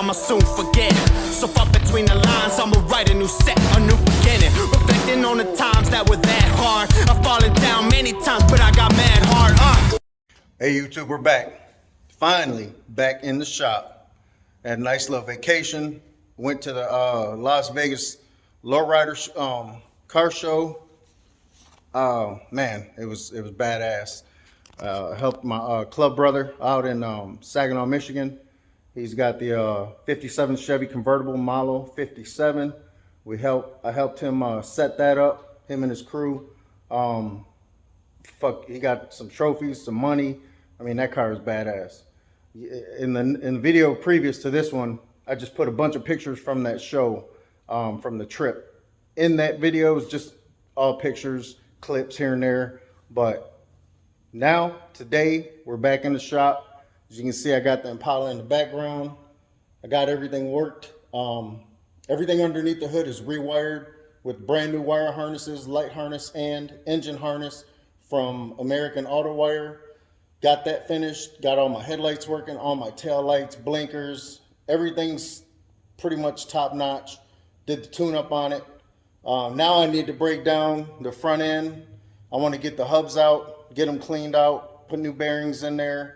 I'ma soon forget. So far between the lines, I'ma write a new set, a new beginning. Reflecting on the times that were that hard. I've fallen down many times, but I got mad hard. Hey YouTube, we're back. Finally back in the shop. Had a nice little vacation. Went to the Las Vegas lowrider car show. Man, it was badass. Helped my club brother out in Saginaw, Michigan. He's got the 57 Chevy convertible model 57. I helped him set that up, him and his crew. He got some trophies, some money. I mean, that car is badass. In the video previous to this one, I just put a bunch of pictures from that show, from the trip. In that video, it was just all pictures, clips here and there. But now, today, we're back in the shop. As you can see, I got the Impala in the background. I got everything worked. Everything underneath the hood is rewired with brand new wire harnesses, light harness and engine harness from American Auto Wire. Got that finished. Got all my headlights working, all my tail lights, blinkers. Everything's pretty much top notch. Did the tune up on it. Now I need to break down the front end. I want to get the hubs out, get them cleaned out, put new bearings in there.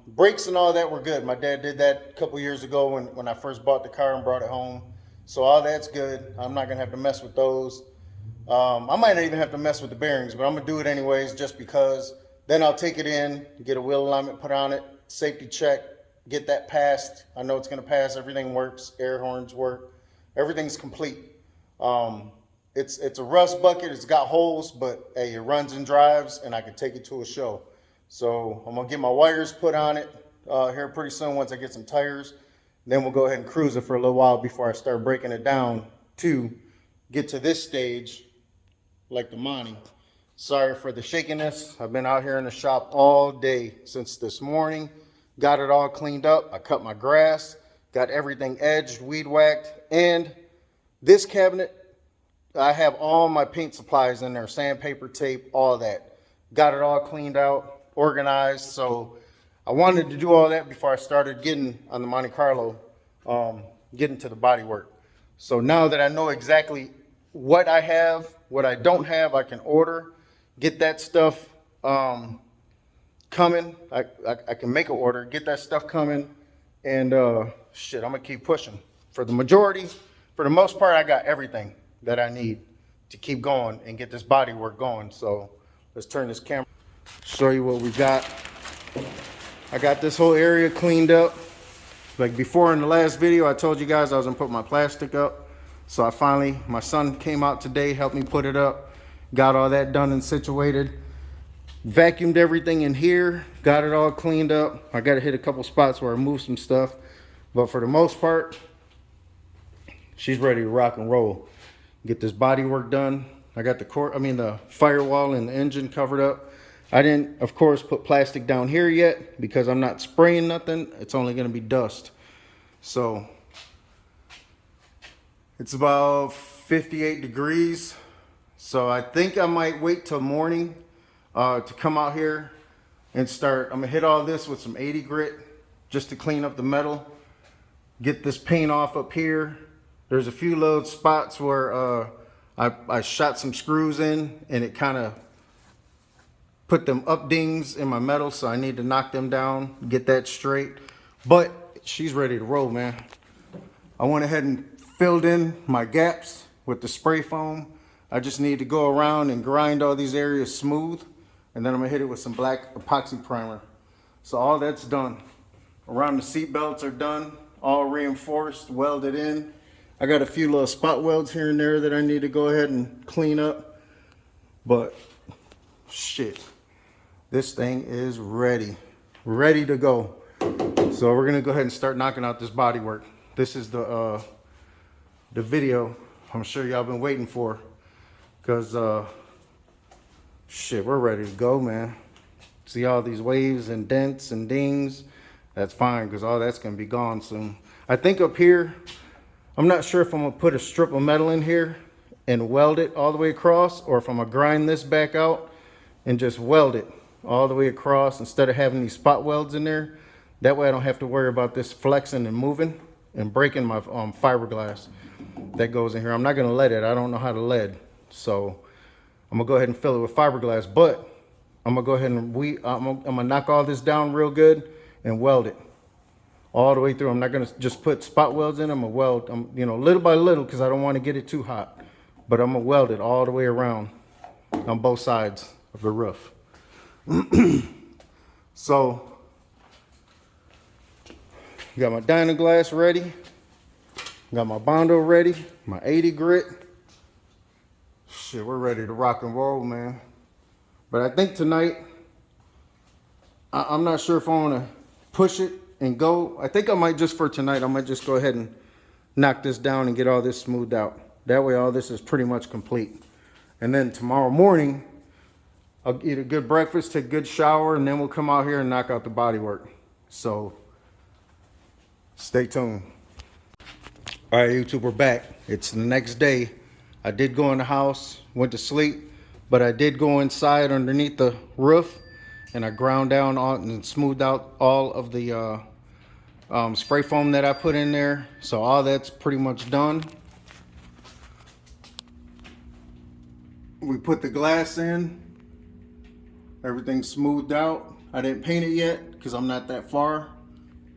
Brakes and all that were good. My dad did that a couple years ago when I first bought the car and brought it home. So all that's good. I'm not gonna have to mess with those. I might not even have to mess with the bearings, but I'm gonna do it anyways just because. Then I'll take it in, get a wheel alignment put on it, safety check, get that passed. I know it's gonna pass, everything works, air horns work, everything's complete. It's a rust bucket, it's got holes, but hey, it runs and drives and I can take it to a show. So I'm gonna get my wires put on it here pretty soon once I get some tires. Then we'll go ahead and cruise it for a little while before I start breaking it down to get to this stage like the Monty. Sorry for the shakiness. I've been out here in the shop all day since this morning. Got it all cleaned up. I cut my grass, got everything edged, weed whacked, and this cabinet, I have all my paint supplies in there, sandpaper, tape, all that. Got it all cleaned out, organized. So I wanted to do all that before I started getting on the Monte Carlo, getting to the body work. So now that I know exactly what I have, what I don't have, I can order, get that stuff coming. I can make an order, get that stuff coming, and shit, I'm gonna keep pushing. For the most part, I got everything that I need to keep going and get this body work going. So let's turn this camera, show you what we got. I got this whole area cleaned up. Like before in the last video, I told you guys I was gonna put my plastic up. So my son came out today, helped me put it up, got all that done and situated. Vacuumed everything in here, got it all cleaned up. I gotta hit a couple spots where I moved some stuff. But for the most part, she's ready to rock and roll. Get this body work done. I got the firewall and the engine covered up. I didn't, of course, put plastic down here yet because I'm not spraying nothing. It's only gonna be dust. So it's about 58 degrees. So I think I might wait till morning to come out here and start. I'm gonna hit all this with some 80 grit just to clean up the metal. Get this paint off up here. There's a few little spots where I shot some screws in and it kind of put them up dings in my metal, so I need to knock them down, get that straight. But she's ready to roll, man. I went ahead and filled in my gaps with the spray foam. I just need to go around and grind all these areas smooth, and then I'm gonna hit it with some black epoxy primer. So all that's done. Around the seat belts are done, all reinforced, welded in. I got a few little spot welds here and there that I need to go ahead and clean up. But shit, this thing is ready to go. So we're gonna go ahead and start knocking out this body work. This is the video I'm sure y'all been waiting for, because shit, we're ready to go, man. See all these waves and dents and dings? That's fine, because all that's gonna be gone soon. I think up here, I'm not sure if I'm gonna put a strip of metal in here and weld it all the way across, or if I'm gonna grind this back out and just weld it all the way across instead of having these spot welds in there. That way I don't have to worry about this flexing and moving and breaking my fiberglass that goes in here. I'm not gonna lead it. I don't know how to lead. So I'm gonna go ahead and fill it with fiberglass, but I'm gonna go ahead and I'm gonna knock all this down real good and weld it all the way through. I'm not gonna just put spot welds in. I'm gonna weld, you know, little by little, because I don't want to get it too hot. But I'm gonna weld it all the way around on both sides of the roof. So, got my Dynaglass ready. Got my Bondo ready. My 80 grit. Shit, we're ready to rock and roll, man. But I think tonight, I'm not sure if I want to push it and go. I think I might just for tonight, I might just go ahead and knock this down and get all this smoothed out. That way all this is pretty much complete. And then tomorrow morning, I'll eat a good breakfast, take a good shower, and then we'll come out here and knock out the bodywork. So stay tuned. All right, YouTube, we're back. It's the next day. I did go in the house, went to sleep, but I did go inside underneath the roof, and I ground down and smoothed out all of the spray foam that I put in there. So all that's pretty much done. We put the glass in. Everything's smoothed out. I didn't paint it yet because I'm not that far,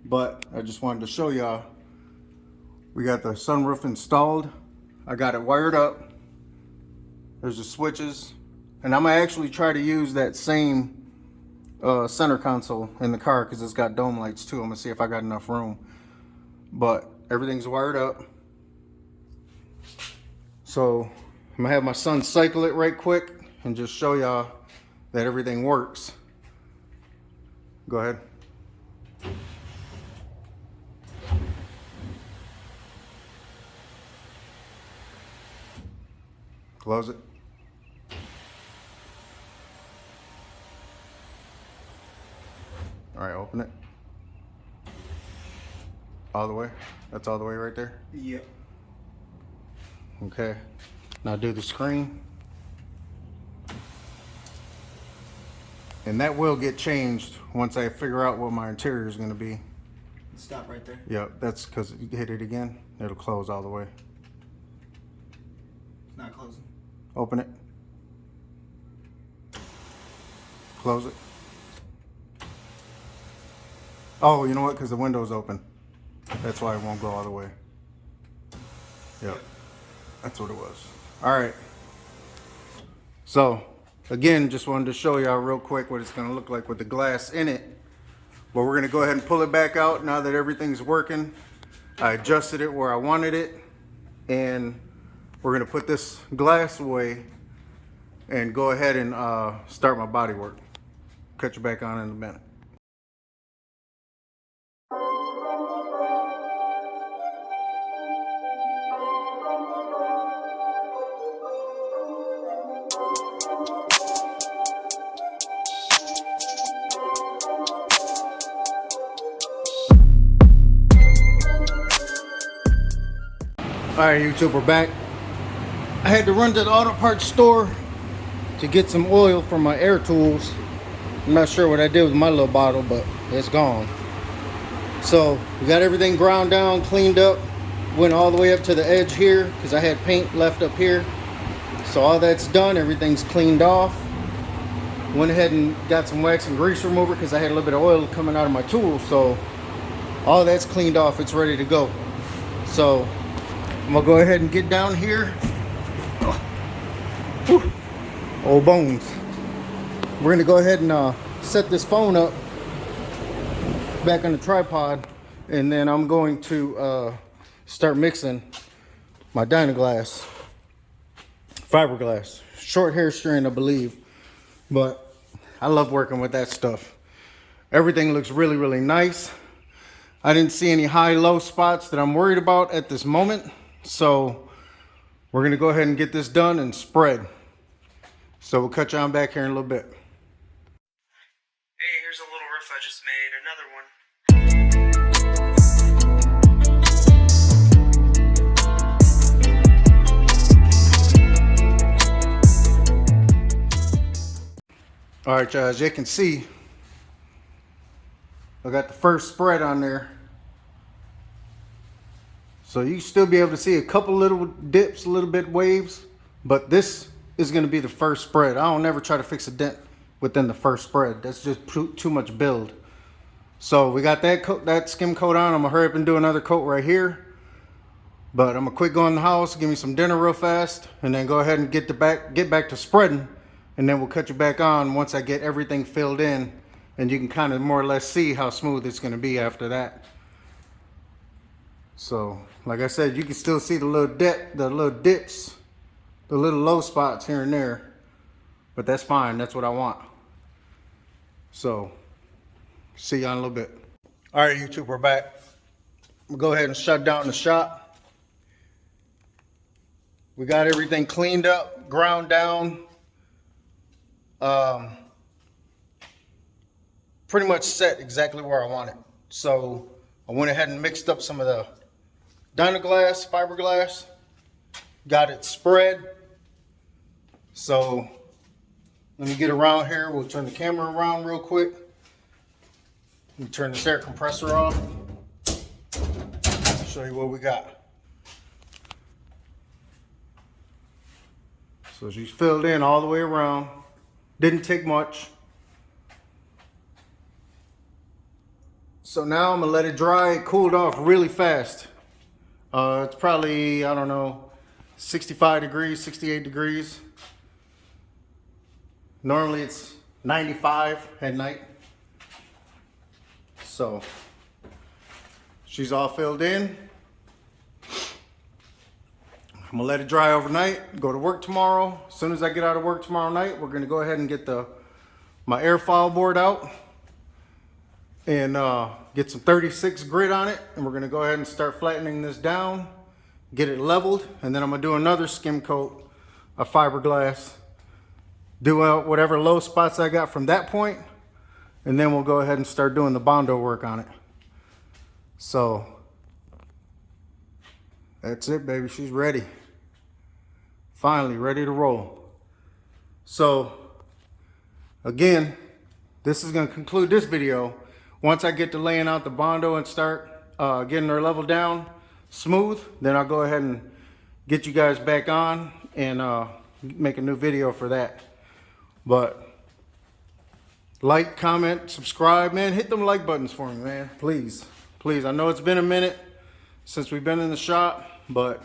but I just wanted to show y'all. We got the sunroof installed. I got it wired up. There's the switches. And I'm gonna actually try to use that same center console in the car because it's got dome lights too. I'm gonna see if I got enough room. But everything's wired up. So I'm gonna have my son cycle it right quick and just show y'all that everything works. Go ahead. Close it. All right, open it. All the way? That's all the way right there? Yep. Okay. Now do the screen. And that will get changed once I figure out what my interior is going to be. Stop right there. Yep, that's because you hit it again. It'll close all the way. It's not closing. Open it. Close it. Oh, you know what? Because the window's open. That's why it won't go all the way. Yep. That's what it was. All right. So, again, just wanted to show y'all real quick what it's going to look like with the glass in it. But we're going to go ahead and pull it back out now that everything's working. I adjusted it where I wanted it. And we're going to put this glass away and go ahead and start my body work. Cut you back on in a minute. All right, YouTube, we're back. I had to run to the auto parts store to get some oil for my air tools. I'm not sure what I did with my little bottle, but it's gone. So we got everything ground down, cleaned up, went all the way up to the edge here because I had paint left up here. So all that's done, everything's cleaned off. Went ahead and got some wax and grease remover because I had a little bit of oil coming out of my tools. So all that's cleaned off, it's ready to go. So I'm gonna go ahead and get down here. Whew. Old bones. We're gonna go ahead and set this phone up back on the tripod, and then I'm going to start mixing my Dynaglass fiberglass, short hair strand, I believe, but I love working with that stuff. Everything looks really, really nice. I didn't see any high-low spots that I'm worried about at this moment. So we're gonna go ahead and get this done and spread. So we'll cut you on back here in a little bit. Hey, here's a little roof I just made. Another one. All right, y'all, as you can see, I got the first spread on there. So you still be able to see a couple little dips, a little bit waves, but this is going to be the first spread. I don't never try to fix a dent within the first spread. That's just too much build. So we got that coat, that skim coat on. I'm gonna hurry up and do another coat right here. But I'm gonna quit going in the house, give me some dinner real fast, and then go ahead and get back to spreading, and then we'll cut you back on once I get everything filled in, and you can kind of more or less see how smooth it's gonna be after that. So, like I said, you can still see the little dips, the little low spots here and there, but that's fine. That's what I want. So, see y'all in a little bit. All right, YouTube, we're back. I'm gonna go ahead and shut down the shop. We got everything cleaned up, ground down. Pretty much set exactly where I want it. So I went ahead and mixed up some of the Dynaglass, fiberglass, got it spread. So let me get around here. We'll turn the camera around real quick. Let me turn this air compressor off. Show you what we got. So she's filled in all the way around. Didn't take much. So now I'm gonna let it dry. It cooled off really fast. It's probably, I don't know, 65 degrees, 68 degrees. Normally it's 95 at night. So she's all filled in. I'm gonna let it dry overnight, go to work tomorrow. As soon as I get out of work tomorrow night, we're gonna go ahead and get my airfoil board out and get some 36 grit on it. And we're gonna go ahead and start flattening this down, get it leveled, and then I'm gonna do another skim coat of fiberglass, do out whatever low spots I got from that point, and then we'll go ahead and start doing the Bondo work on it. So that's it, baby. She's ready. Finally ready to roll. So again, this is going to conclude this video. Once I get to laying out the Bondo and start getting her level down smooth, then I'll go ahead and get you guys back on and make a new video for that. But like, comment, subscribe, man. Hit them like buttons for me, man. Please, please. I know it's been a minute since we've been in the shop, but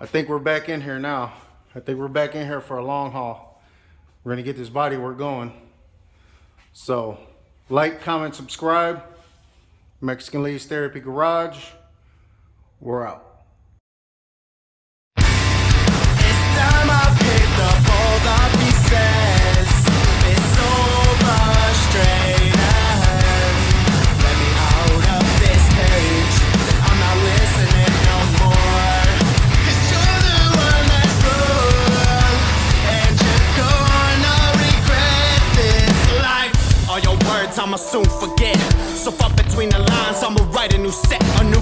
I think we're back in here now. I think we're back in here for a long haul. We're gonna get this body work going. So like, comment, subscribe. Mexican Ladies Therapy Garage. We're out. It's time I picked up all the pieces. It's so frustrating. Let me out of this cage. I'm not listening no more. 'Cause you're the one that's wrong, and you're gonna regret this life. All your words I'ma soon forget. So far between the lines, I'ma write a new set, a new